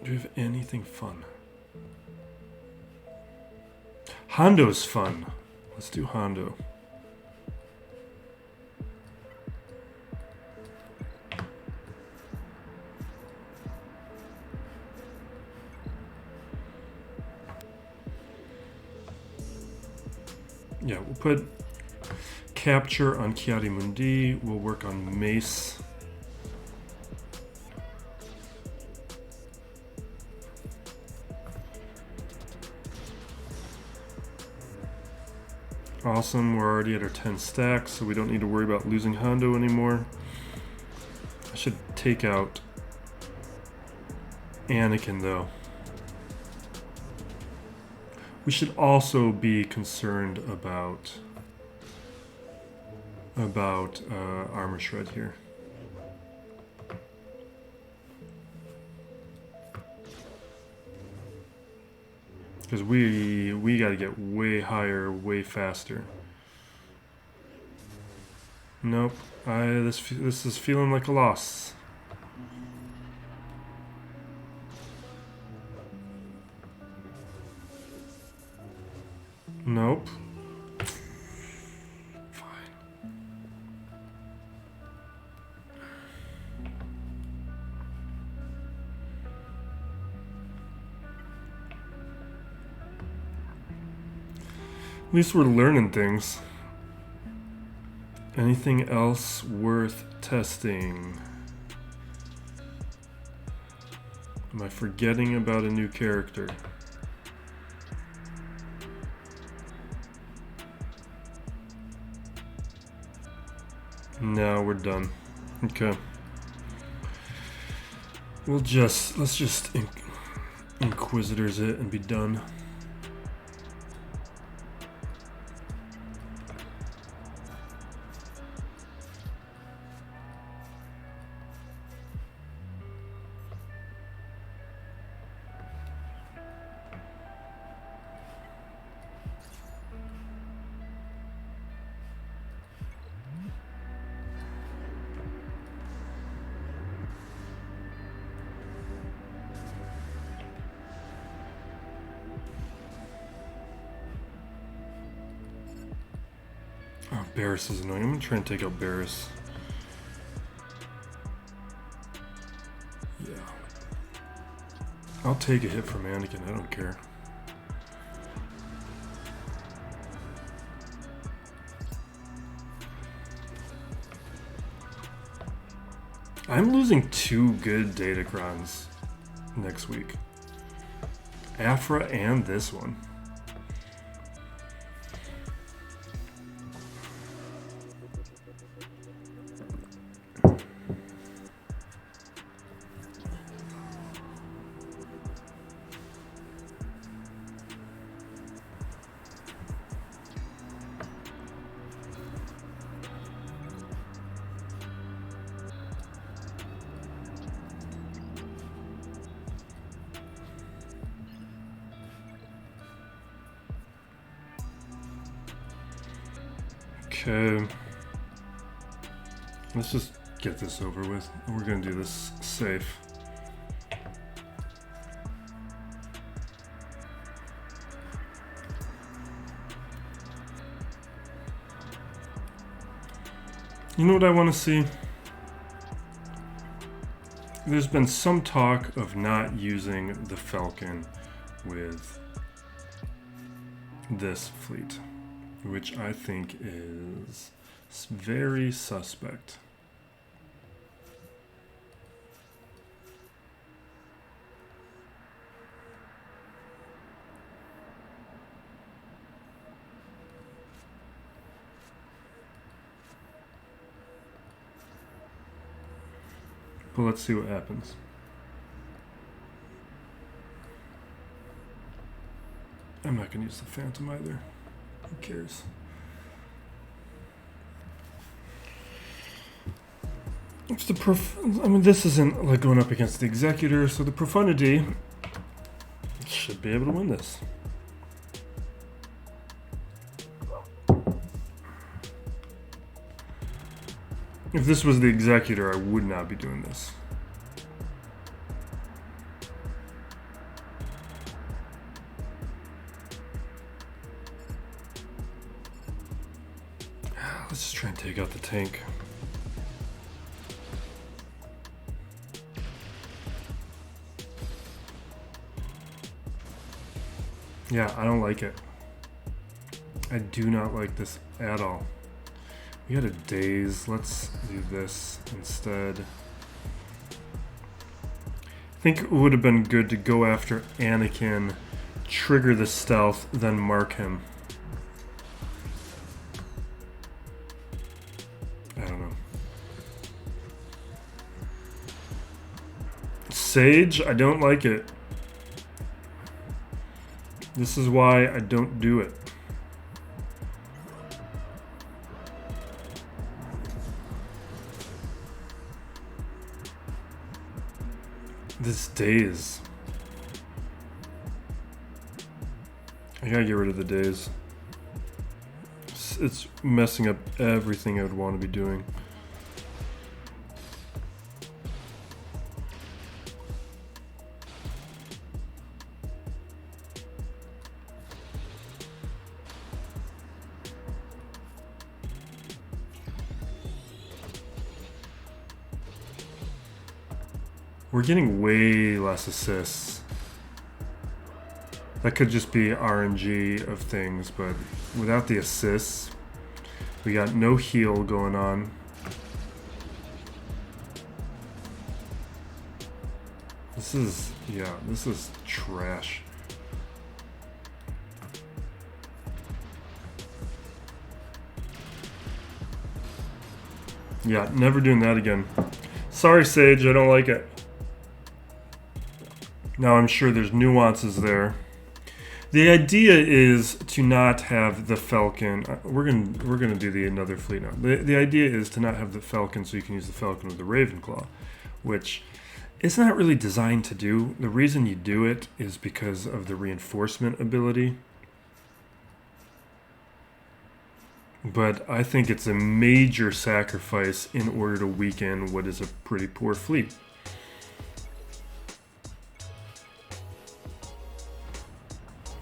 Do you have anything fun? Hondo's fun. Let's do Hondo. Yeah, we'll put Capture on Kiadi Mundi. We'll work on Mace. Awesome, we're already at our 10 stacks, so we don't need to worry about losing Hondo anymore. I should take out Anakin, though. We should also be concerned about armor shred here. Because we got to get way higher, way faster. Nope. This is feeling like a loss. Nope. At least we're learning things. Anything else worth testing? Am I forgetting about a new character? No, we're done. Okay. Let's just Inquisitors it and be done. Oh, Barris is annoying. I'm gonna try and take out Barris. Yeah. I'll take a hit from Anakin, I don't care. I'm losing 2 good Datacrons next week. Aphra and this one. Okay, let's just get this over with. We're gonna do this safe. You know what I want to see? There's been some talk of not using the Falcon with this fleet, which I think is very suspect. But let's see what happens. I'm not going to use the Phantom either. Who cares? It's the I mean, this isn't like going up against the Executor, so the Profundity should be able to win this. If this was the Executor, I would not be doing this. Let's just try and take out the tank. Yeah, I don't like it. I do not like this at all. We had a daze. Let's do this instead. I think it would have been good to go after Anakin, trigger the stealth, then mark him. I don't know. Sage, I don't like it. This is why I don't do it. This daze. I gotta get rid of the days. It's messing up everything I would want to be doing. We're getting way less assists. That could just be RNG of things, but without the assists, we got no heal going on. This is, yeah, this is trash. Yeah, never doing that again. Sorry, Sage, I don't like it. Now I'm sure there's nuances there. The idea is to not have the Falcon. We're gonna do another fleet now. The idea is to not have the Falcon, so you can use the Falcon with the Ravenclaw, which it's not really designed to do. The reason you do it is because of the reinforcement ability. But I think it's a major sacrifice in order to weaken what is a pretty poor fleet.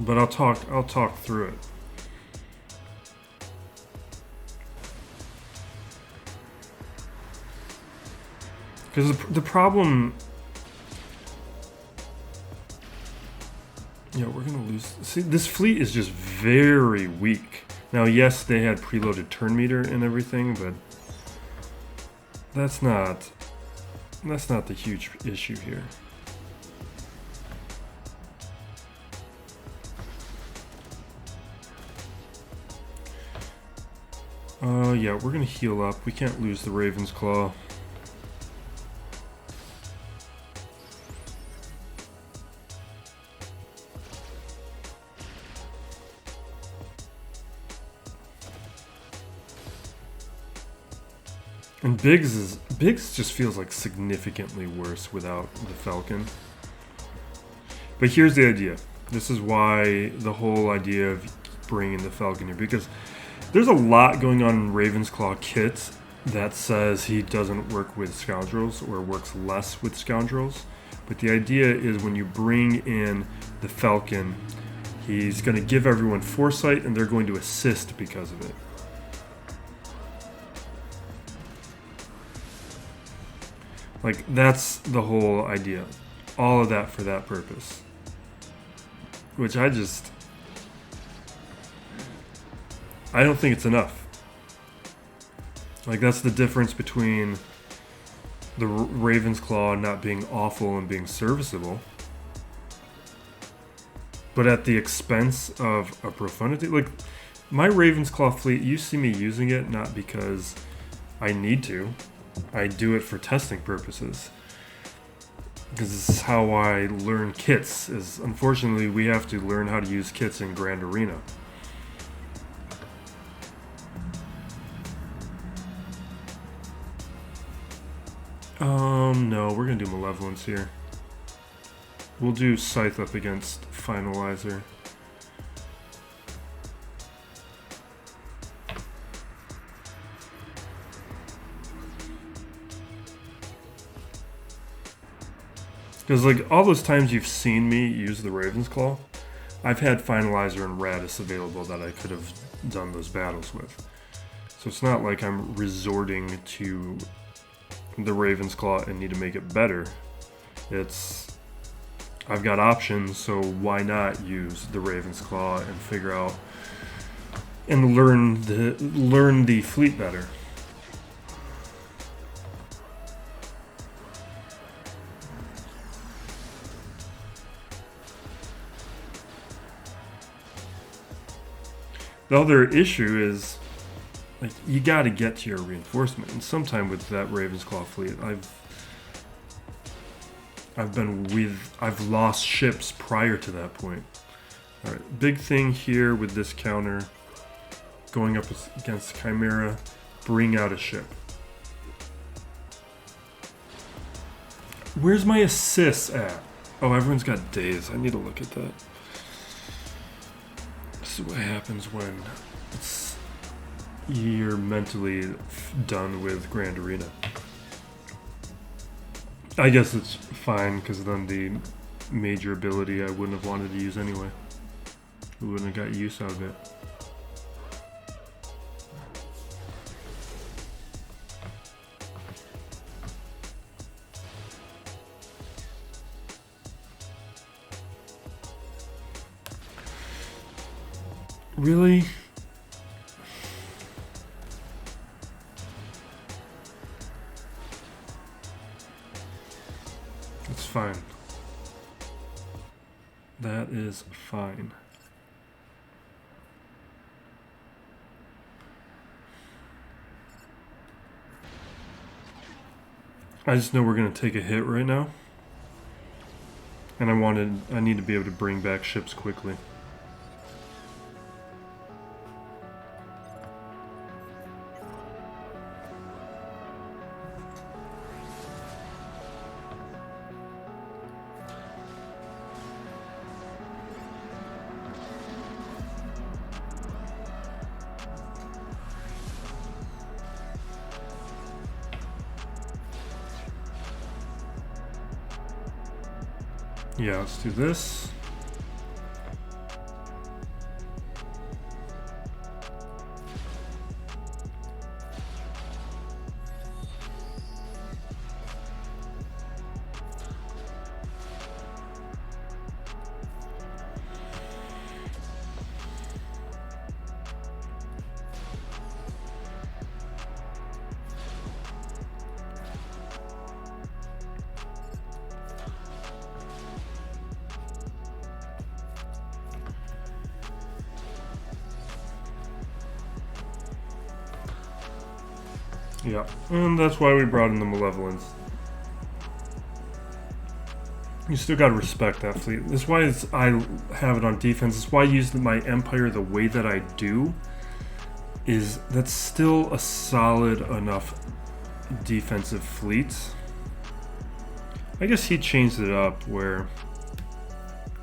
But I'll talk through it. Because the problem, yeah, we're gonna lose. See, this fleet is just very weak. Now, yes, they had preloaded turn meter and everything, but that's not the huge issue here. Yeah, we're gonna heal up. We can't lose the Raven's Claw. And Biggs just feels like significantly worse without the Falcon. But here's the idea. This is why the whole idea of bringing the Falcon here, because there's a lot going on in Ravensclaw kit that says he doesn't work with scoundrels or works less with scoundrels. But the idea is when you bring in the Falcon, he's going to give everyone foresight and they're going to assist because of it. Like, that's the whole idea. All of that for that purpose. Which I don't think it's enough. Like, that's the difference between the Raven's Claw not being awful and being serviceable, but at the expense of a profundity. Like, my Raven's Claw fleet, you see me using it not because I need to. I do it for testing purposes. Because this is how I learn kits. Is unfortunately, we have to learn how to use kits in Grand Arena. No, we're gonna do Malevolence here. We'll do Scythe up against Finalizer. Because, like, all those times you've seen me use the Raven's Claw, I've had Finalizer and Raddus available that I could have done those battles with. So it's not like I'm resorting to the Raven's Claw and need to make it better. It's, I've got options, so why not use the Raven's Claw and figure out and learn the fleet better. The other issue is, like, you got to get to your reinforcement, and sometime with that Ravensclaw fleet, I've lost ships prior to that point. All right, big thing here with this counter, going up against Chimera, bring out a ship. Where's my assists at? Oh, everyone's got days. I need to look at that. This is what happens when you're mentally done with Grand Arena. I guess it's fine, because then the major ability I wouldn't have wanted to use anyway. We wouldn't have got use out of it. Really? It's fine. That is fine. I just know we're going to take a hit right now. And I need to be able to bring back ships quickly. Yeah, let's do this. Yeah, and that's why we brought in the Malevolence. You still gotta respect that fleet. That's why I have it on defense. That's why I use my Empire the way that I do. That's still a solid enough defensive fleet. I guess he changed it up where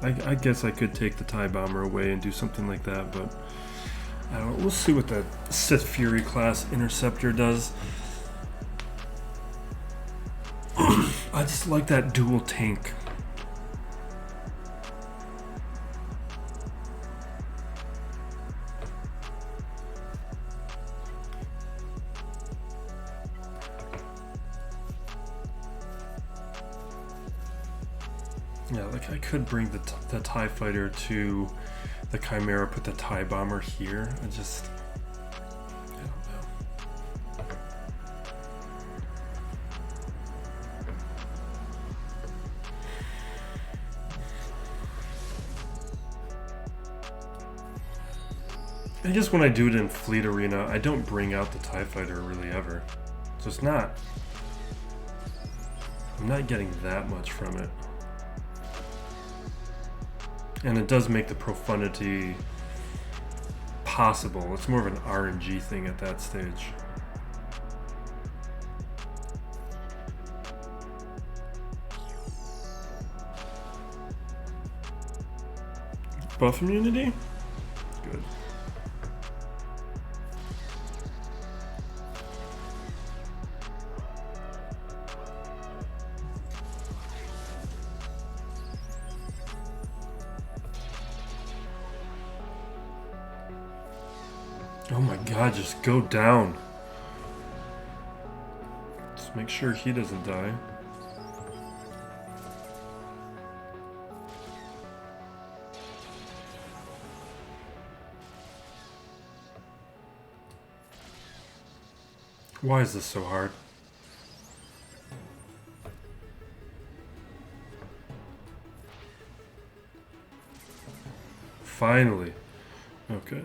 I guess I could take the TIE Bomber away and do something like that, but I don't know. We'll see what the Sith Fury class interceptor does. I just like that dual tank. Yeah, like I could bring the TIE Fighter to the Chimera, put the TIE Bomber here. I don't know. I guess when I do it in Fleet Arena, I don't bring out the TIE Fighter really ever. So I'm not getting that much from it. And it does make the profundity possible. It's more of an RNG thing at that stage. Buff immunity? Good. Oh my god, just go down. Just make sure he doesn't die. Why is this so hard? Finally. Okay.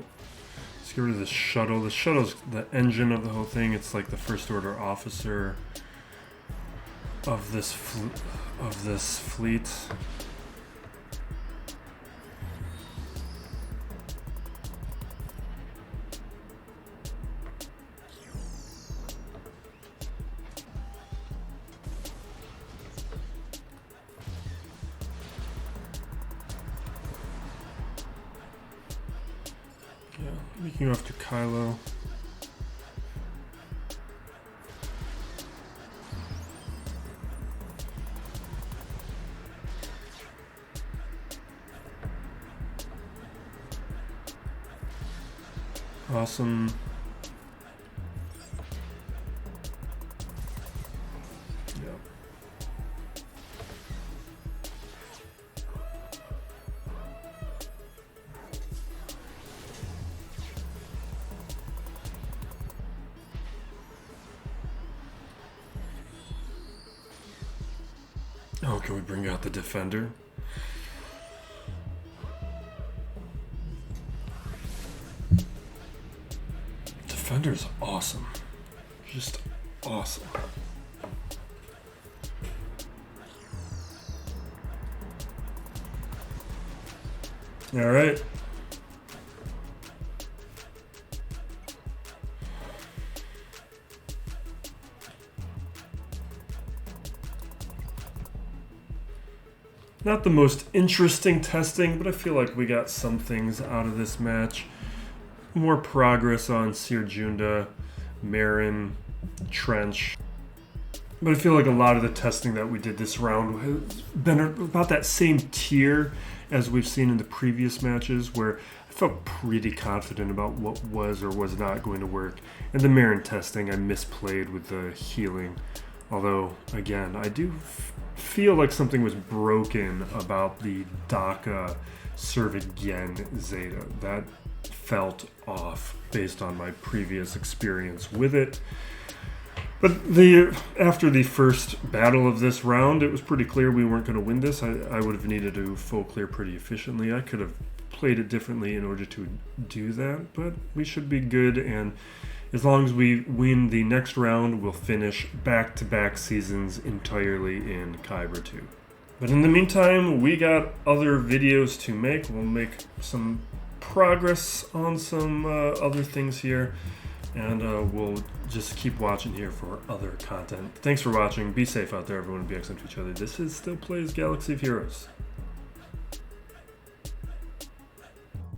Let's get rid of this shuttle. The shuttle's the engine of the whole thing. It's like the first order officer of this fleet. Making off to Kylo. Awesome. Yeah. Oh, can we bring out the defender? Defender's awesome. Just awesome. All right. Not the most interesting testing, but I feel like we got some things out of this match. More progress on Cere Junda, Merrin, Trench. But I feel like a lot of the testing that we did this round has been about that same tier as we've seen in the previous matches, where I felt pretty confident about what was or was not going to work. And the Merrin testing, I misplayed with the healing. Although, again, I do feel like something was broken about the DACA Serve Again Zeta. That felt off based on my previous experience with it. But after the first battle of this round, it was pretty clear we weren't going to win this. I would have needed to full clear pretty efficiently. I could have played it differently in order to do that, but we should be good, and as long as we win the next round, we'll finish back-to-back seasons entirely in Kyber 2. But in the meantime, we got other videos to make. We'll make some progress on some other things here, and we'll just keep watching here for other content. Thanks for watching. Be safe out there, everyone. Be excellent to each other. This is Still Plays Galaxy of Heroes.